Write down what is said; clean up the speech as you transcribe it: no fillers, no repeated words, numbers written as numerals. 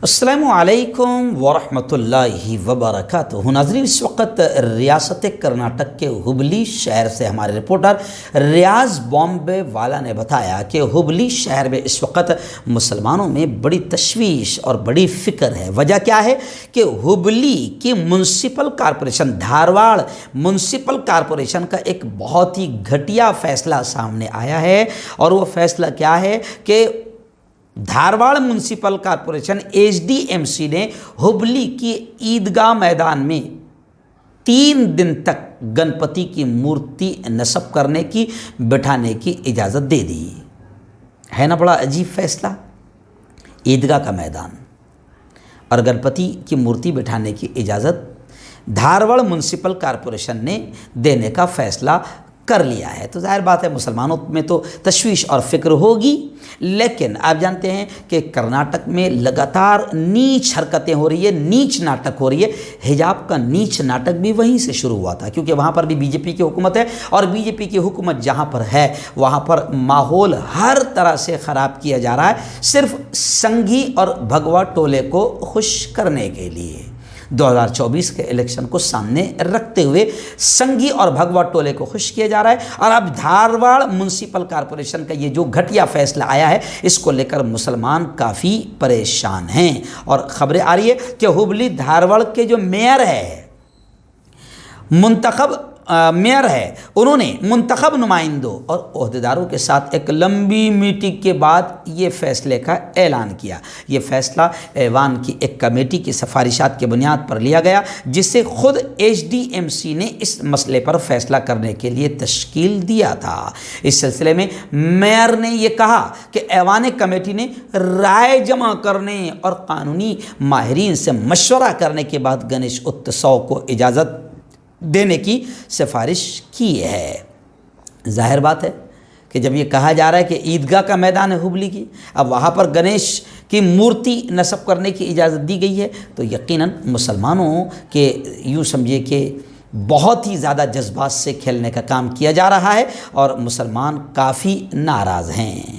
अस्सलामुअलैकुम वरहमतुल्लाहि वबरकातुहू। नाज़रीन, इस वक्त रियासत कर्नाटक के हुबली शहर से हमारे रिपोर्टर रियाज बॉम्बे वाला ने बताया कि हुबली शहर में इस वक्त मुसलमानों में बड़ी तशवीश और बड़ी फ़िक्र है। वजह क्या है कि हुबली की municipal corporation, Dharwad municipal corporation का एक बहुत ही घटिया फ़ैसला सामने आया है। और वो फ़ैसला क्या है कि धारवाड़ म्यूनसिपल कॉरपोरेशन एचडीएमसी ने हुबली की ईदगाह मैदान में 3 दिन तक गणपति की मूर्ति नस्ब करने की, बिठाने की इजाज़त दे दी है। ना बड़ा अजीब फैसला। ईदगाह का मैदान और गणपति की मूर्ति बिठाने की इजाज़त धारवाड़ म्यूनसिपल कॉरपोरेशन ने देने का फैसला कर लिया है। तो जाहिर बात है मुसलमानों में तो तशवीश और फ़िक्र होगी। लेकिन आप जानते हैं कि कर्नाटक में लगातार नीच हरकतें हो रही है, नीच नाटक हो रही है। हिजाब का नीच नाटक भी वहीं से शुरू हुआ था, क्योंकि वहाँ पर भी बीजेपी की हुकूमत है और बीजेपी की हुकूमत जहाँ पर है वहाँ पर माहौल हर तरह से ख़राब किया जा रहा है, सिर्फ संघी और भगवा टोले को खुश करने के लिए। 2024 के इलेक्शन को सामने रखते हुए संघी और भगवा टोले को खुश किया जा रहा है। और अब धारवाड़ म्यूनसिपल कॉरपोरेशन का ये जो घटिया फैसला आया है, इसको लेकर मुसलमान काफ़ी परेशान हैं। और खबरें आ रही है कि हुबली धारवाड़ के जो मेयर है, मुंतखब मेयर है, उन्होंने मुंतखब नुमाइंदों और ओहदेदारों के साथ एक लंबी मीटिंग के बाद ये फ़ैसले का ऐलान किया। ये फ़ैसला ऐवान की एक कमेटी की सिफारिशात की बुनियाद पर लिया गया, जिसे खुद एचडीएमसी ने इस मसले पर फैसला करने के लिए तश्कील दिया था। इस सिलसिले में मेयर ने यह कहा कि ऐवान कमेटी ने राय जमा करने और कानूनी माहिरीन से मशवरा करने के बाद गणेश उत्सव को इजाज़त देने की सिफारिश की है। जाहिर बात है कि जब ये कहा जा रहा है कि ईदगाह का मैदान है हुबली की, अब वहाँ पर गणेश की मूर्ति नस्ब करने की इजाज़त दी गई है, तो यकीनन मुसलमानों के यूँ समझिए कि बहुत ही ज़्यादा जज्बात से खेलने का काम किया जा रहा है और मुसलमान काफ़ी नाराज़ हैं।